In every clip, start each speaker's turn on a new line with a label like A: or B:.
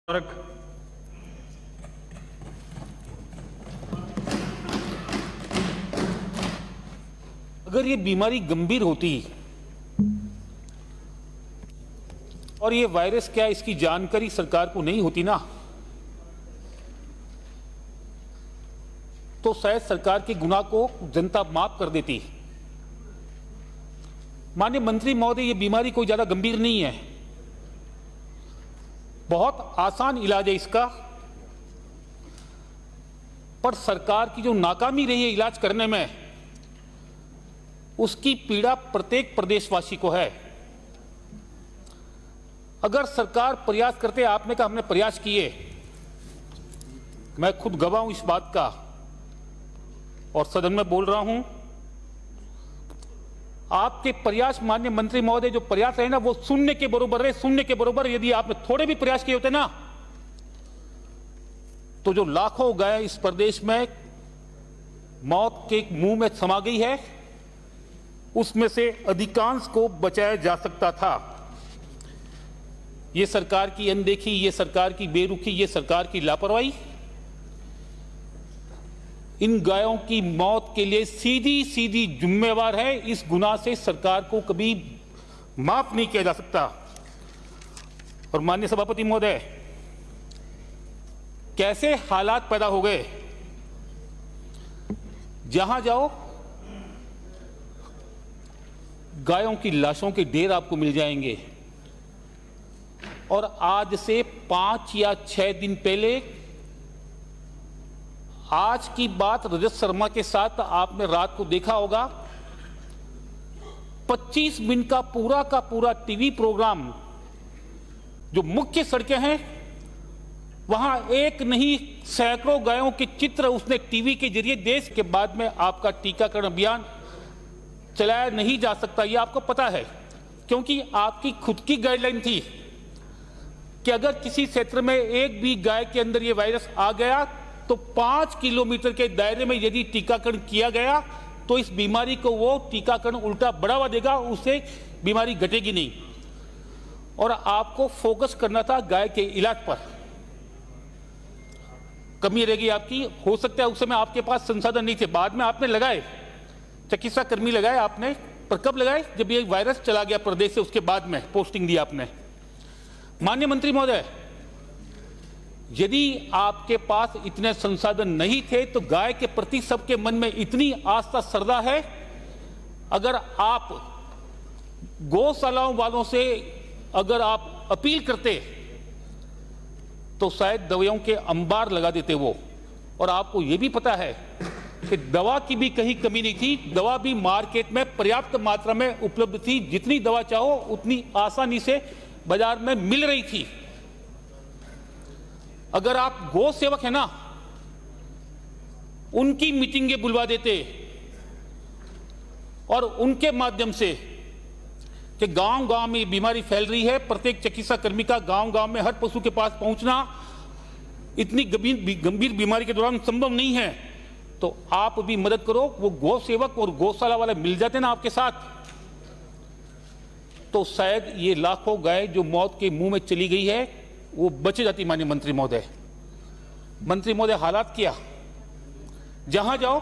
A: अगर ये बीमारी गंभीर होती और ये वायरस क्या इसकी जानकारी सरकार को नहीं होती ना, तो शायद सरकार के गुनाह को जनता माफ कर देती। माननीय मंत्री महोदय, ये बीमारी कोई ज्यादा गंभीर नहीं है, बहुत आसान इलाज है इसका। पर सरकार की जो नाकामी रही है इलाज करने में, उसकी पीड़ा प्रत्येक प्रदेशवासी को है। अगर सरकार प्रयास करते, आपने कहा हमने प्रयास किए, मैं खुद गवाह हूं इस बात का और सदन में बोल रहा हूं, आपके प्रयास माननीय मंत्री महोदय जो प्रयास है ना, वो शून्य के बराबर है, शून्य के बराबर। यदि आपने थोड़े भी प्रयास किए होते ना, तो जो लाखों गाय इस प्रदेश में मौत के मुंह में समा गई है, उसमें से अधिकांश को बचाया जा सकता था। ये सरकार की अनदेखी, ये सरकार की बेरुखी, ये सरकार की लापरवाही इन गायों की मौत के लिए सीधी सीधी जिम्मेवार है। इस गुनाह से सरकार को कभी माफ नहीं किया जा सकता। और माननीय सभापति महोदय, कैसे हालात पैदा हो गए, जहां जाओ गायों की लाशों के ढेर आपको मिल जाएंगे। और आज से 5 या 6 दिन पहले, आज की बात रजत शर्मा के साथ आपने रात को देखा होगा, 25 मिनट का पूरा टीवी प्रोग्राम, जो मुख्य सड़कें हैं वहां एक नहीं सैकड़ों गायों के चित्र उसने टीवी के जरिए देश के बाद में आपका टीकाकरण अभियान चलाया नहीं जा सकता, ये आपको पता है, क्योंकि आपकी खुद की गाइडलाइन थी कि अगर किसी क्षेत्र में एक भी गाय के अंदर ये वायरस आ गया तो 5 किलोमीटर के दायरे में यदि टीकाकरण किया गया तो इस बीमारी को वो टीकाकरण उल्टा बढ़ावा देगा, उससे बीमारी घटेगी नहीं। और आपको फोकस करना था गाय के इलाज पर। कमी रहेगी आपकी, हो सकता है उस समय आपके पास संसाधन नहीं थे, बाद में आपने लगाए, चिकित्सा कर्मी लगाए आपने, पर कब लगाए? जब ये वायरस चला गया प्रदेश से, उसके बाद में पोस्टिंग दी आपने। माननीय मंत्री महोदय, यदि आपके पास इतने संसाधन नहीं थे तो गाय के प्रति सबके मन में इतनी आस्था श्रद्धा है, अगर आप गौशालाओं वालों से अगर आप अपील करते तो शायद दवाइयों के अंबार लगा देते वो। और आपको यह भी पता है कि दवा की भी कहीं कमी नहीं थी, दवा भी मार्केट में पर्याप्त मात्रा में उपलब्ध थी, जितनी दवा चाहो उतनी आसानी से बाजार में मिल रही थी। अगर आप गौ सेवक है ना, उनकी मीटिंगें बुलवा देते और उनके माध्यम से कि गांव गांव में बीमारी फैल रही है, प्रत्येक चिकित्सा कर्मी का गांव गांव में हर पशु के पास पहुंचना इतनी गंभीर बीमारी के दौरान संभव नहीं है, तो आप भी मदद करो। वो गौ सेवक और गौशाला वाले मिल जाते ना आपके साथ, तो शायद ये लाखों गाय जो मौत के मुंह में चली गई है वो बच जाती। माननीय मंत्री महोदय, हालात क्या, जहां जाओ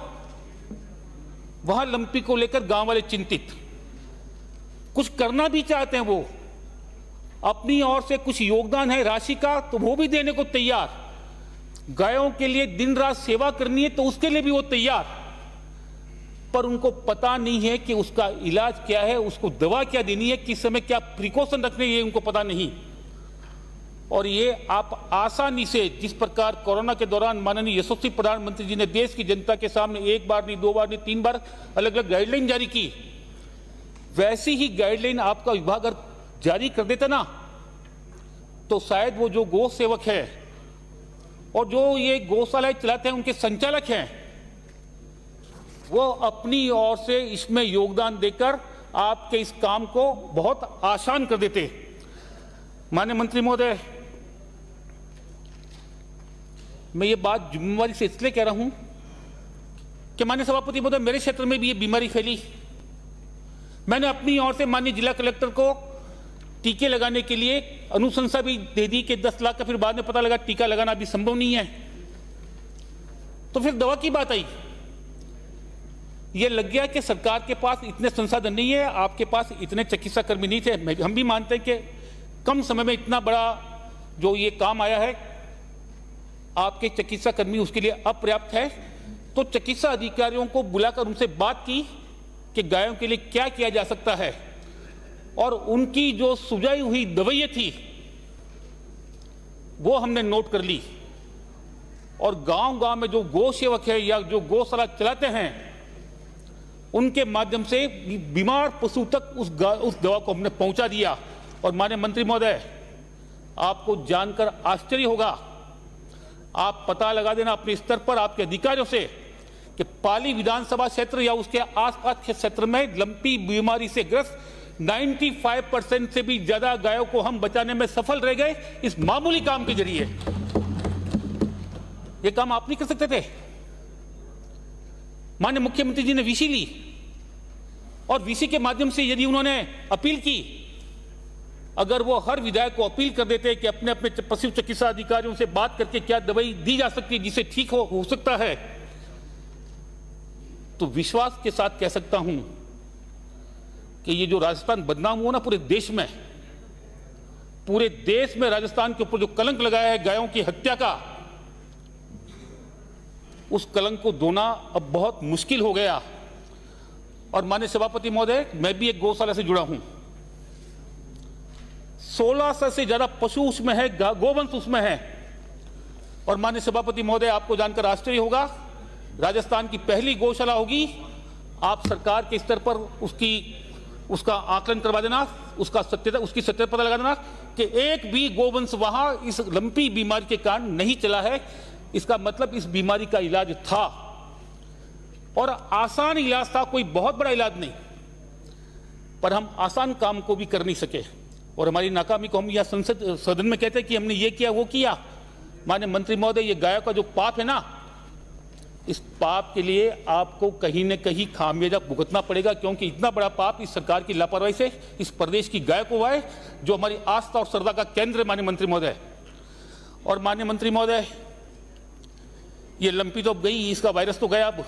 A: वहां लंपी को लेकर गांव वाले चिंतित, कुछ करना भी चाहते हैं, वो अपनी ओर से कुछ योगदान है राशि का तो वो भी देने को तैयार, गायों के लिए दिन रात सेवा करनी है तो उसके लिए भी वो तैयार, पर उनको पता नहीं है कि उसका इलाज क्या है, उसको दवा क्या देनी है, किस समय क्या प्रिकॉशन रखने, ये उनको पता नहीं। और ये आप आसानी से, जिस प्रकार कोरोना के दौरान माननीय यशस्वी प्रधानमंत्री जी ने देश की जनता के सामने 1 बार नहीं, 2 बार नहीं, 3 बार अलग अलग गाइडलाइन जारी की, वैसी ही गाइडलाइन आपका विभाग अगर जारी कर देता ना, तो शायद वो जो गौ सेवक है और जो ये गौशालाएं चलाते हैं उनके संचालक हैं, वो अपनी ओर से इसमें योगदान देकर आपके इस काम को बहुत आसान कर देते। माननीय मंत्री महोदय, मैं ये बात जिम्मेवारी से इसलिए कह रहा हूं कि माननीय सभापति महोदय, मेरे क्षेत्र में भी ये बीमारी फैली, मैंने अपनी ओर से माननीय जिला कलेक्टर को टीके लगाने के लिए अनुशंसा भी दे दी कि 10 लाख का, फिर बाद में पता लगा टीका लगाना अभी संभव नहीं है। तो फिर दवा की बात आई। यह लग गया कि सरकार के पास इतने संसाधन नहीं है, आपके पास इतने चिकित्सा कर्मी नहीं थे। हम भी मानते हैं कि कम समय में इतना बड़ा जो ये काम आया है, आपके चिकित्सा कर्मी उसके लिए अपर्याप्त है। तो चिकित्सा अधिकारियों को बुलाकर उनसे बात की कि गायों के लिए क्या किया जा सकता है, और उनकी जो सुझाई हुई दवाइयां थी वो हमने नोट कर ली। और गांव-गांव में जो गौ सेवक है या जो गौशाला चलाते हैं, उनके माध्यम से बीमार पशु तक उस दवा को हमने पहुंचा दिया। और माननीय मंत्री महोदय, आपको जानकर आश्चर्य होगा, आप पता लगा देना अपने स्तर पर आपके अधिकारियों से कि पाली विधानसभा क्षेत्र या उसके आसपास के क्षेत्र में लंपी बीमारी से ग्रस्त 95% से भी ज्यादा गायों को हम बचाने में सफल रह गए इस मामूली काम के जरिए। यह काम आप नहीं कर सकते थे? माननीय मुख्यमंत्री जी ने वीसी ली, और वीसी के माध्यम से यदि उन्होंने अपील की, अगर वो हर विधायक को अपील कर देते कि अपने अपने पशु चिकित्सा अधिकारियों से बात करके क्या दवाई दी जा सकती है जिससे ठीक हो सकता है, तो विश्वास के साथ कह सकता हूं कि ये जो राजस्थान बदनाम हुआ ना पूरे देश में राजस्थान के ऊपर जो कलंक लगाया है गायों की हत्या का, उस कलंक को धोना अब बहुत मुश्किल हो गया। और माननीय सभापति महोदय, मैं भी एक गौशाला से जुड़ा हूं। 1600 से ज्यादा पशु उसमें है, गोवंश उसमें है। और माननीय सभापति महोदय, आपको जानकर आश्चर्य होगा, राजस्थान की पहली गौशाला होगी। आप सरकार के स्तर पर उसका आकलन करवा देना, उसकी सत्यता पता लगा देना कि एक भी गोवंश वहां इस लंपी बीमारी के कारण नहीं चला है। इसका मतलब इस बीमारी का इलाज था, और आसान इलाज था, कोई बहुत बड़ा इलाज नहीं। पर हम आसान काम को भी कर नहीं सके, और हमारी नाकामी को हम यह संसद सदन में कहते हैं कि हमने ये किया वो किया। माननीय मंत्री महोदय, ये गायों का जो पाप है ना, इस पाप के लिए आपको कहीं न कहीं खामियाजा भुगतना पड़ेगा, क्योंकि इतना बड़ा पाप इस सरकार की लापरवाही से इस प्रदेश की गाय को हुआ है, जो हमारी आस्था और श्रद्धा का केंद्र है। माननीय मंत्री महोदय, और माननीय मंत्री महोदय, ये लंपी तो अब गई, इसका वायरस तो गया अब।